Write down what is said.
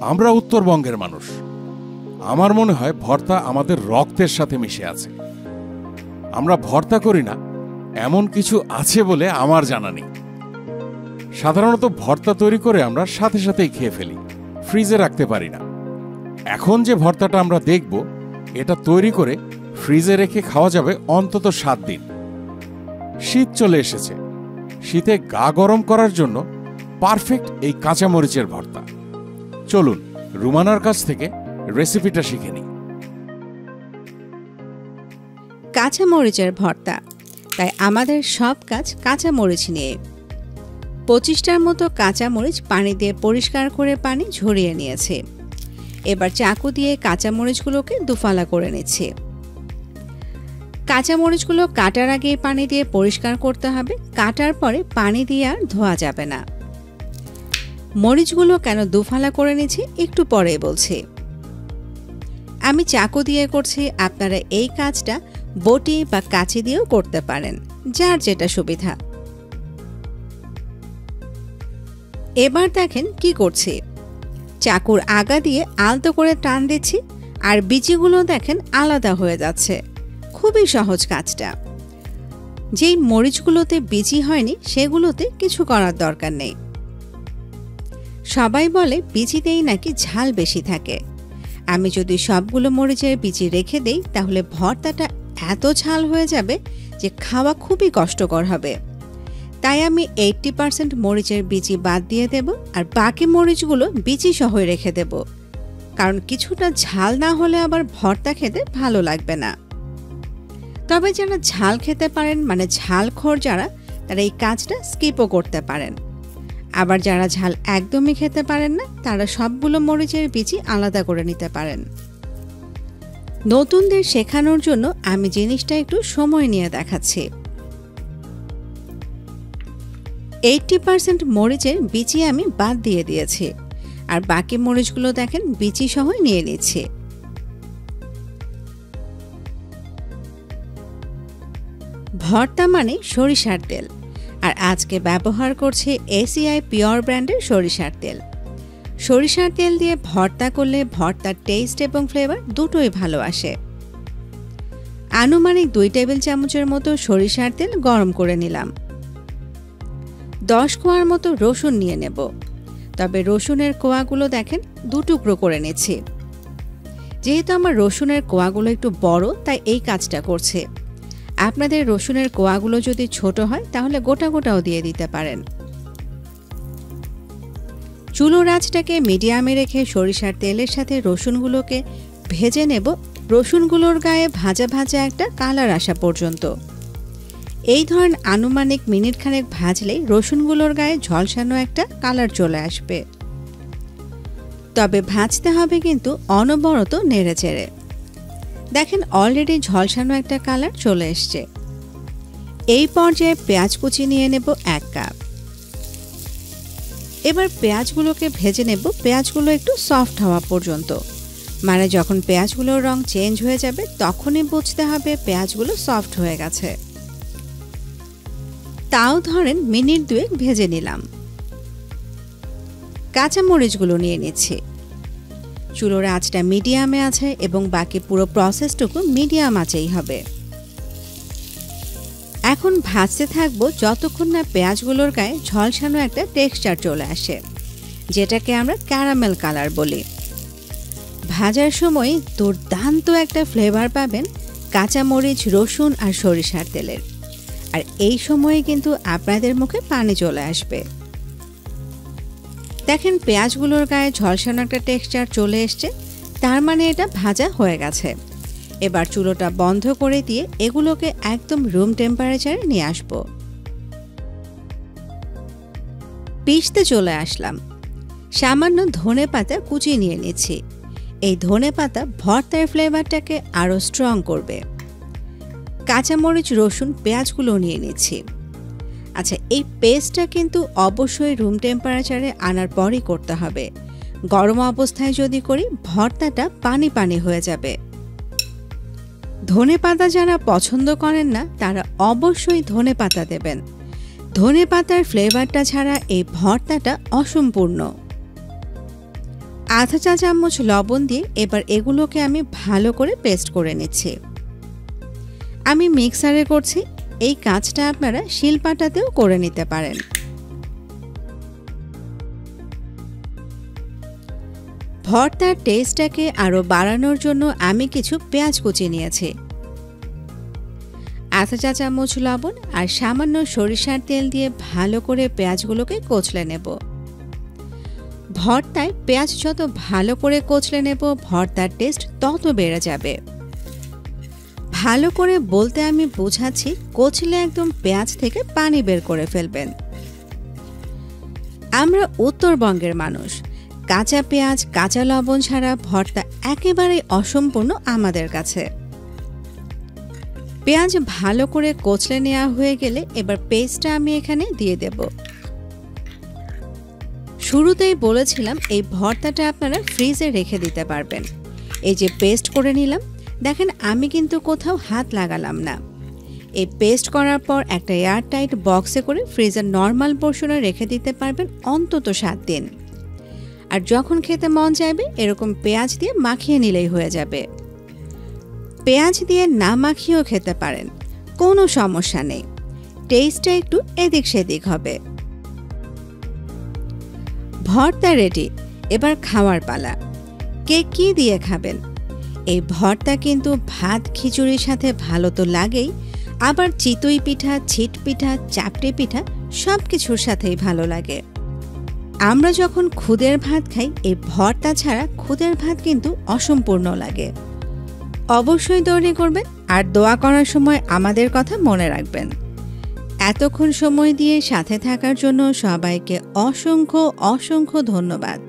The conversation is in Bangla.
আমরা উত্তরবঙ্গের মানুষ। আমার মনে হয় ভর্তা আমাদের রক্তের সাথে মিশে আছে। আমরা ভর্তা করি না এমন কিছু আছে বলে আমার জানা নেই। সাধারণত ভর্তা তৈরি করে আমরা সাথে সাথেই খেয়ে ফেলি, ফ্রিজে রাখতে পারি না। এখন যে ভর্তাটা আমরা দেখব, এটা তৈরি করে ফ্রিজে রেখে খাওয়া যাবে অন্তত 7 দিন। শীত চলে এসেছে, শীতে গা গরম করার জন্য পারফেক্ট এই কাঁচামরিচের ভর্তা। চলুন রুমানার কাছ থেকে রেসিপিটা শিখে নিই। কাঁচামরিচের ভর্তা, তাই আমাদের সব কাজ কাঁচামরিচ নিয়ে। 25টার মতো কাঁচামরিচ পানি দিয়ে পরিষ্কার করে পানি ঝরিয়ে নিয়েছে। এবার চাকু দিয়ে কাঁচামরিচগুলোকে দুফালা করে নিচ্ছে। কাঁচামরিচগুলো কাটার আগে পানি দিয়ে পরিষ্কার করতে হবে, কাটার পরে পানি দিয়ে আর ধোয়া যাবে না। মরিচগুলো কেন দুফালা করে নিচ্ছি একটু পরে বলছি। আমি চাকু দিয়ে করছি, আপনারা এই কাজটা বটি বা কাঁচি দিয়েও করতে পারেন, যার যেটা সুবিধা। এবার দেখেন কি করছি। চাকুর আগা দিয়ে আলতো করে টান দিচ্ছি, আর বিচিগুলো দেখেন আলাদা হয়ে যাচ্ছে। খুবই সহজ কাজটা। যেই মরিচগুলোতে বিচি হয়নি সেগুলোতে কিছু করার দরকার নেই। সবাই বলে বিচিতেই নাকি ঝাল বেশি থাকে। আমি যদি সবগুলো মরিচের বিচি রেখে দেই তাহলে ভর্তাটা এত ঝাল হয়ে যাবে যে খাওয়া খুবই কষ্টকর হবে। তাই আমি 80% মরিচের বিচি বাদ দিয়ে দেব, আর বাকি মরিচগুলো বিচি সহ রেখে দেব, কারণ কিছুটা ঝাল না হলে আবার ভর্তা খেতে ভালো লাগবে না। তবে যারা ঝাল খেতে পারেন, মানে ঝালখোর যারা, তারা এই কাজটা স্কিপও করতে পারেন। আবার যারা ঝাল একদমই খেতে পারেন না, তারা সবগুলো মরিচের বিচি আলাদা করে নিতে পারেন। নতুনদের শেখানোর জন্য আমি জিনিসটা একটু সময় নিয়ে দেখাচ্ছি। 80% মরিচের বিচি আমি বাদ দিয়ে দিয়েছি, আর বাকি মরিচগুলো দেখেন বিচি সহ নিয়ে নিচ্ছি। ভর্তা মানে সরিষার তেল, আর আজকে ব্যবহার করছি এসিআই পিওর ব্র্যান্ডের সরিষার তেল। সরিষার তেল দিয়ে ভর্তা করলে ভর্তার টেস্ট এবং ফ্লেভার দুটোই ভালো আসে। আনুমানিক 2 টেবিল চামচের মতো সরিষার তেল গরম করে নিলাম। 10 কোয়ার মতো রসুন নিয়ে নেব, তবে রসুনের কোয়াগুলো দেখেন 2 টুকরো করে নিচ্ছি। যেহেতু আমার রসুনের কোয়াগুলো একটু বড়, তাই এই কাজটা করছে। আপনাদের রসুনের কোয়াগুলো যদি ছোট হয় তাহলে গোটা গোটাও দিয়ে দিতে পারেন। চুলোর আঁচটাকে মিডিয়ামে রেখে সরিষার তেলের সাথে রসুনগুলোকে ভেজে নেব। রসুনগুলোর গায়ে ভাজা ভাজা একটা কালার আসা পর্যন্ত। এই ধরনের আনুমানিক মিনিট খানেক ভাজলেই রসুনগুলোর গায়ে ঝলসানো একটা কালার চলে আসবে। তবে ভাজতে হবে কিন্তু অনবরত নেড়ে চেড়ে। দেখেন অলরেডি ঝলসানো একটা কালার চলে এসছে। এই পর্যায়ে পেঁয়াজ কুচি নিয়ে নেব 1 কাপ। এবার পেঁয়াজগুলোকে ভেজে নেব, পেঁয়াজগুলো একটু সফট হওয়া পর্যন্ত। মানে যখন পেঁয়াজগুলোর রং চেঞ্জ হয়ে যাবে তখনই বুঝতে হবে পেঁয়াজগুলো সফট হয়ে গেছে। তাও ধরেন মিনিট 2 ভেজে নিলাম। কাঁচামরিচগুলো নিয়ে নিচ্ছি। চুলোর আঁচটা মিডিয়ামে আছে এবং বাকি পুরো প্রসেসটুকু মিডিয়াম আঁচেই হবে। এখন ভাজতে থাকবো যতক্ষণ না পেঁয়াজগুলোর গায়ে ঝলসানো একটা টেক্সচার চলে আসে, যেটাকে আমরা ক্যারামেল কালার বলি। ভাজার সময় দুর্দান্ত একটা ফ্লেভার পাবেন কাঁচামরিচ, রসুন আর সরিষার তেলের। আর এই সময়ে কিন্তু আপনাদের মুখে পানি চলে আসবে। দেখেন পেঁয়াজগুলোর গায়ে ঝলসানো একটা টেক্সচার চলে এসছে, তার মানে এটা ভাজা হয়ে গেছে। এবার চুলোটা বন্ধ করে দিয়ে এগুলোকে একদম রুম টেম্পারেচারে নিয়ে আসব। পিষতে চলে আসলাম। সামান্য ধনেপাতা কুচি নিয়ে নিচ্ছি। এই ধনেপাতা ভর্তার ফ্লেভারটাকে আরও স্ট্রং করবে। কাঁচামরিচ, রসুন, পেঁয়াজগুলো নিয়ে নিচ্ছি। আচ্ছা, এই পেস্টটা কিন্তু অবশ্যই রুম টেম্পারেচারে আনার পরই করতে হবে। গরম অবস্থায় যদি করি ভর্তাটা পানি পানি হয়ে যাবে। ধনেপাতা যারা পছন্দ করেন না তারা অবশ্যই ধনেপাতা দেবেন। ধনেপাতার ফ্লেভারটা ছাড়া এই ভর্তাটা অসম্পূর্ণ। আধা চা চামচ লবণ দিয়ে এবার এগুলোকে আমি ভালো করে পেস্ট করে নিচ্ছি। আমি মিক্সারে করছি, এই কাজটা আপনারা শিলপাটাতেও করে নিতে পারেন। ভর্তার টেস্টটাকে আরও বাড়ানোর জন্য আমি কিছু পেঁয়াজ কুচি নিয়েছি। আধা চা চামচ লবণ আর সামান্য সরিষার তেল দিয়ে ভালো করে পেঁয়াজগুলোকে কচলে নেব। ভর্তায় পেঁয়াজ যত ভালো করে কচলে নেব ভর্তার টেস্ট তত বেড়ে যাবে। ভালো করে বলতে আমি বোঝাচ্ছি, কচলে একদম পেঁয়াজ থেকে পানি বের করে ফেলবেন। আমরা উত্তরবঙ্গের মানুষ, কাঁচা পেঁয়াজ কাঁচা লবণ ছাড়া ভর্তা একেবারেই অসম্পূর্ণ আমাদের কাছে। পেঁয়াজ ভালো করে কচলে নেওয়া হয়ে গেলে এবার পেস্টটা আমি এখানে দিয়ে দেব। শুরুতেই বলেছিলাম এই ভর্তাটা আপনারা ফ্রিজে রেখে দিতে পারবেন। এই যে পেস্ট করে নিলাম, দেখেন আমি কিন্তু কোথাও হাত লাগালাম না। এই পেস্ট করার পর একটা এয়ারটাইট বক্সে করে ফ্রিজের নর্মাল পোর্শনে রেখে দিতে পারবেন অন্তত 7 দিন। আর যখন খেতে মন চাইবে এরকম পেঁয়াজ দিয়ে মাখিয়ে নিলেই হয়ে যাবে। পেঁয়াজ দিয়ে না মাখিয়েও খেতে পারেন, কোনো সমস্যা নেই, টেস্টটা একটু এদিক সেদিক হবে। ভর্তা রেডি, এবার খাওয়ার পালা। কে কি দিয়ে খাবেন? এই ভর্তা কিন্তু ভাত খিচুড়ির সাথে ভালো তো লাগেই, আবার চিতই পিঠা, ছিট পিঠা, চাপটি পিঠা সব কিছুর সাথেই ভালো লাগে। আমরা যখন খুদের ভাত খাই এই ভর্তা ছাড়া খুদের ভাত কিন্তু অসম্পূর্ণ লাগে। অবশ্যই তৈরি করবেন আর দোয়া করার সময় আমাদের কথা মনে রাখবেন। এতক্ষণ সময় দিয়ে সাথে থাকার জন্য সবাইকে অসংখ্য অসংখ্য ধন্যবাদ।